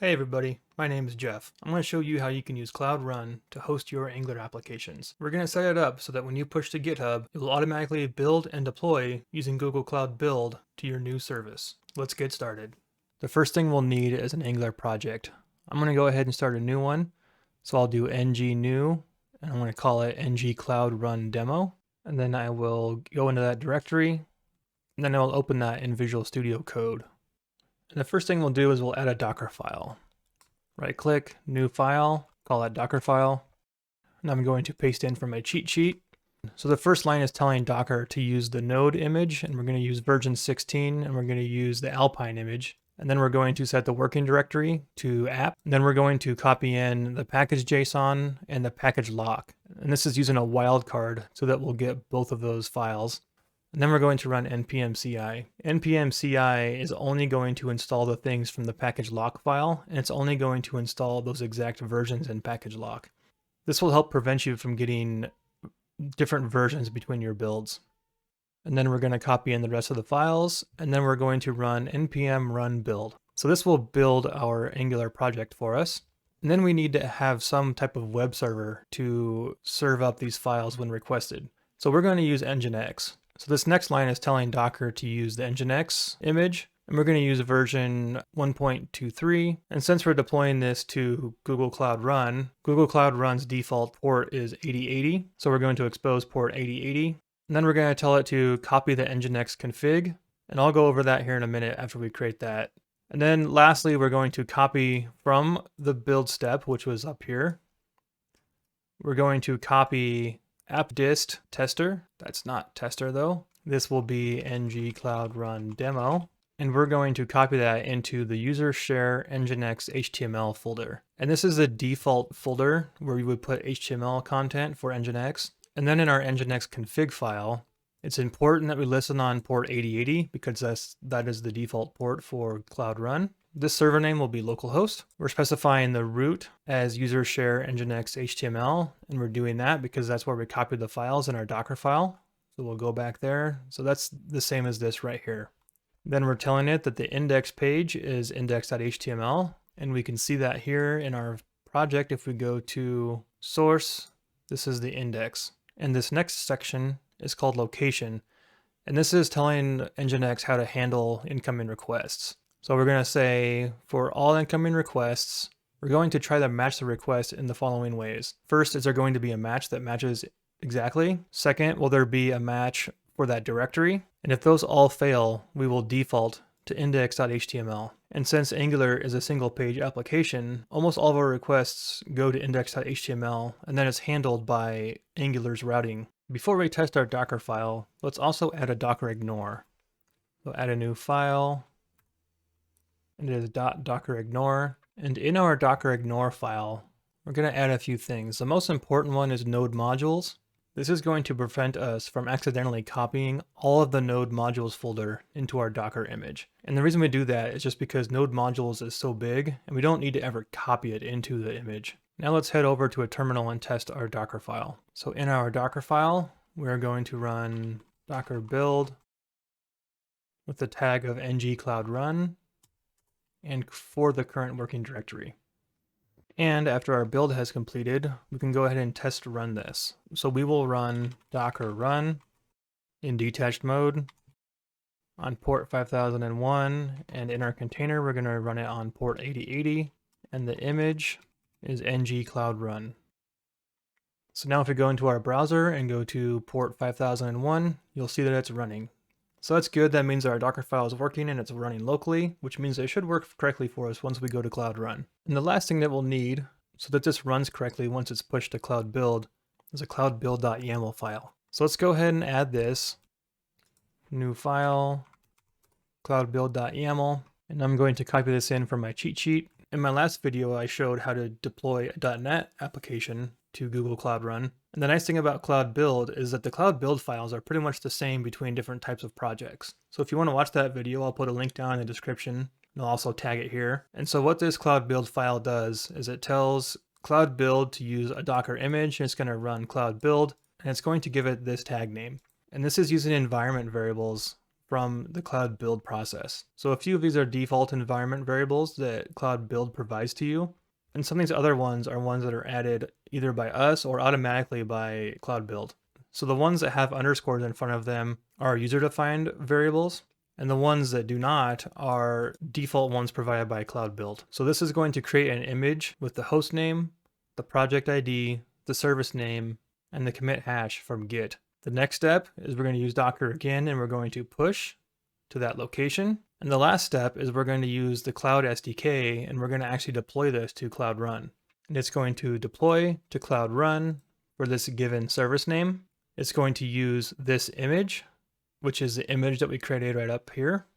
Hey everybody, my name is Jeff. I'm going to show you how you can use Cloud Run to host your Angular applications. We're going to set it up so that when you push to GitHub, it will automatically build and deploy using Google Cloud Build to your new service. Let's get started. The first thing we'll need is an Angular project. I'm going to go ahead and start a new one. So I'll do ng new, and I'm going to call it ng Cloud Run Demo. And then I will go into that directory, and then I'll open that in Visual Studio Code. And the first thing we'll do is we'll add a Docker file. Right click, new file, call that Docker file. And I'm going to paste in from my cheat sheet. So the first line is telling Docker to use the node image, and we're going to use version 16, and we're going to use the Alpine image. And then we're going to set the working directory to app. And then we're going to copy in the package JSON and the package lock. And this is using a wildcard so that we'll get both of those files. And then we're going to run npm CI. npm CI is only going to install the things from the package lock file, and it's only going to install those exact versions in package lock. This will help prevent you from getting different versions between your builds. And then we're going to copy in the rest of the files, and then we're going to run npm run build. So this will build our Angular project for us. And then we need to have some type of web server to serve up these files when requested. So we're going to use Nginx. So this next line is telling Docker to use the Nginx image, and we're going to use version 1.23. And since we're deploying this to Google Cloud Run, Google Cloud Run's default port is 8080. So we're going to expose port 8080. And then we're going to tell it to copy the Nginx config. And I'll go over that here in a minute after we create that. And then lastly, we're going to copy from the build step, which was up here. We're going to copy appdist tester. That's not tester though. This will be ng cloud run demo. And we're going to copy that into the user share nginx HTML folder. And this is the default folder where you would put HTML content for nginx. And then in our nginx config file, it's important that we listen on port 8080 because that is the default port for Cloud Run. This server name will be localhost. We're specifying the root as user share nginx HTML, and we're doing that because that's where we copied the files in our Docker file. So we'll go back there. So that's the same as this right here. Then we're telling it that the index page is index.html, and we can see that here in our project. If we go to source, this is the index. And this next section is called location. And this is telling Nginx how to handle incoming requests. So we're going to say for all incoming requests, we're going to try to match the request in the following ways. First, is there going to be a match that matches exactly? Second, will there be a match for that directory? And if those all fail, we will default to index.html. And since Angular is a single page application, almost all of our requests go to index.html, and then it's handled by Angular's routing. Before we test our Docker file, let's also add a Docker ignore. So add a new file, and it is .docker ignore. And in our Docker ignore file, we're going to add a few things. The most important one is node modules. This is going to prevent us from accidentally copying all of the node modules folder into our Docker image. And the reason we do that is just because node modules is so big, and we don't need to ever copy it into the image. Now let's head over to a terminal and test our Docker file. So in our Docker file, we're going to run docker build with the tag of ng cloud run and for the current working directory. And after our build has completed, we can go ahead and test run this. So we will run docker run in detached mode on port 5001, and in our container, we're going to run it on port 8080, and the image is ng cloud run. So now if we go into our browser and go to port 5001, you'll see that it's running. So that's good. That means our Docker file is working and it's running locally, which means it should work correctly for us once we go to Cloud Run. And the last thing that we'll need so that this runs correctly once it's pushed to Cloud Build is a cloudbuild.yaml file. So let's go ahead and add this. New file, cloudbuild.yaml, and I'm going to copy this in from my cheat sheet. In my last video, I showed how to deploy a .Net application to Google Cloud Run. And the nice thing about Cloud Build is that the Cloud Build files are pretty much the same between different types of projects. So if you want to watch that video, I'll put a link down in the description, and I'll also tag it here. And so what this Cloud Build file does is it tells Cloud Build to use a Docker image, and it's going to run Cloud Build, and it's going to give it this tag name. And this is using environment variables from the cloud build process. So a few of these are default environment variables that cloud build provides to you. And some of these other ones are ones that are added either by us or automatically by cloud build. So the ones that have underscores in front of them are user-defined variables, and the ones that do not are default ones provided by cloud build. So this is going to create an image with the host name, the project ID, the service name, and the commit hash from Git. The next step is we're going to use Docker again, and we're going to push to that location. And the last step is we're going to use the Cloud SDK, and we're going to actually deploy this to Cloud Run. And it's going to deploy to Cloud Run for this given service name. It's going to use this image, which is the image that we created right up here.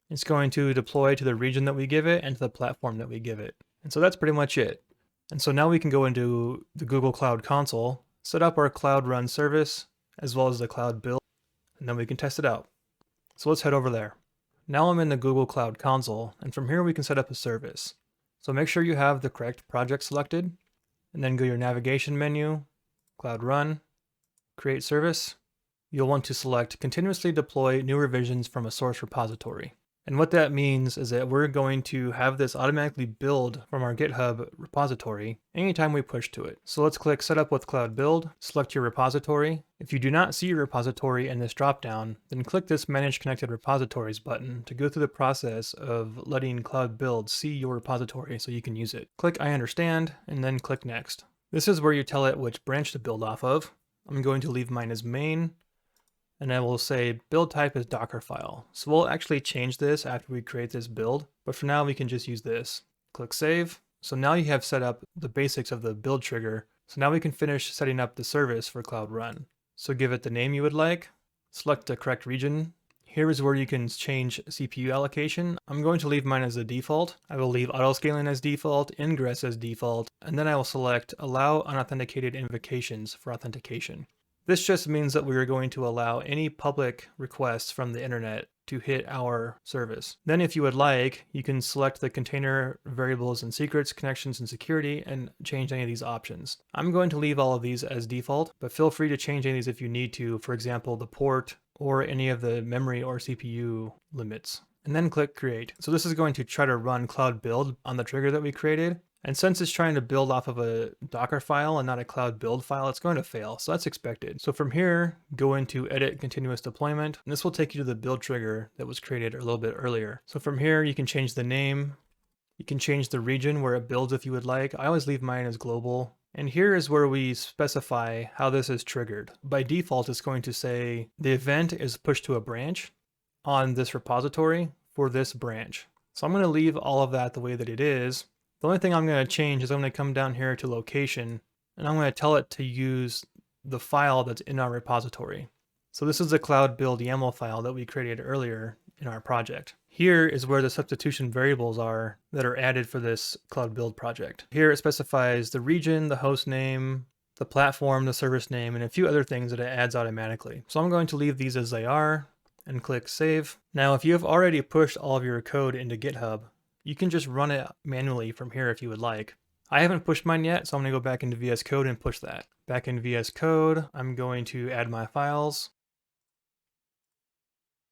It's going to deploy to the region that we give it and to the platform that we give it. And so that's pretty much it. And so now we can go into the Google Cloud Console, set up our Cloud Run service, as well as the Cloud Build, and then we can test it out. So let's head over there. Now I'm in the Google Cloud Console, and from here we can set up a service. So make sure you have the correct project selected, and then go to your navigation menu, Cloud Run, Create Service. You'll want to select Continuously Deploy New Revisions from a Source Repository. And what that means is that we're going to have this automatically build from our GitHub repository anytime we push to it. So let's click Setup with Cloud Build, select your repository. If you do not see your repository in this dropdown, then click this Manage Connected Repositories button to go through the process of letting Cloud Build see your repository so you can use it. Click I understand, and then click Next. This is where you tell it which branch to build off of. I'm going to leave mine as main, and I will say build type is Dockerfile. So we'll actually change this after we create this build, but for now we can just use this. Click Save. So now you have set up the basics of the build trigger. So now we can finish setting up the service for Cloud Run. So give it the name you would like, select the correct region. Here is where you can change CPU allocation. I'm going to leave mine as the default. I will leave autoscaling as default, ingress as default, and then I will select allow unauthenticated invocations for authentication. This just means that we are going to allow any public requests from the internet to hit our service. Then if you would like, you can select the container variables and secrets, connections, and security and change any of these options. I'm going to leave all of these as default, but feel free to change any of these if you need to, for example, the port or any of the memory or CPU limits. And then click Create. So this is going to try to run Cloud Build on the trigger that we created. And since it's trying to build off of a Docker file and not a Cloud Build file, it's going to fail. So that's expected. So from here, go into Edit Continuous Deployment, and this will take you to the build trigger that was created a little bit earlier. So from here, you can change the name. You can change the region where it builds if you would like. I always leave mine as global. And here is where we specify how this is triggered. By default, it's going to say the event is pushed to a branch on this repository for this branch. So I'm going to leave all of that the way that it is. The only thing I'm going to change is I'm going to come down here to location, and I'm going to tell it to use the file that's in our repository. So this is the Cloud Build YAML file that we created earlier in our project. Here is where the substitution variables are that are added for this Cloud Build project. Here it specifies the region, the host name, the platform, the service name, and a few other things that it adds automatically. So I'm going to leave these as they are and click Save. Now, if you have already pushed all of your code into GitHub, you can just run it manually from here if you would like. I haven't pushed mine yet, so I'm going to go back into VS Code and push that. Back in VS Code, I'm going to add my files.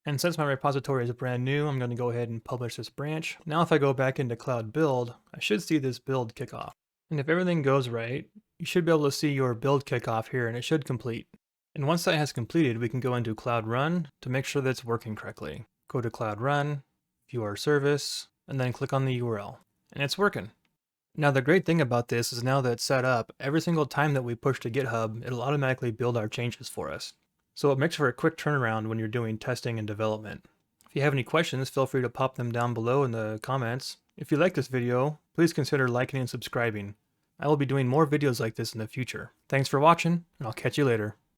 And since my repository is brand new, I'm going to go ahead and publish this branch. Now if I go back into Cloud Build, I should see this build kickoff. And if everything goes right, you should be able to see your build kickoff here, and it should complete. And once that has completed, we can go into Cloud Run to make sure that it's working correctly. Go to Cloud Run, view our service, and then click on the URL. And it's working. Now the great thing about this is now that it's set up, every single time that we push to GitHub, it'll automatically build our changes for us. So it makes for a quick turnaround when you're doing testing and development. If you have any questions, feel free to pop them down below in the comments. If you like this video, please consider liking and subscribing. I will be doing more videos like this in the future. Thanks for watching, and I'll catch you later.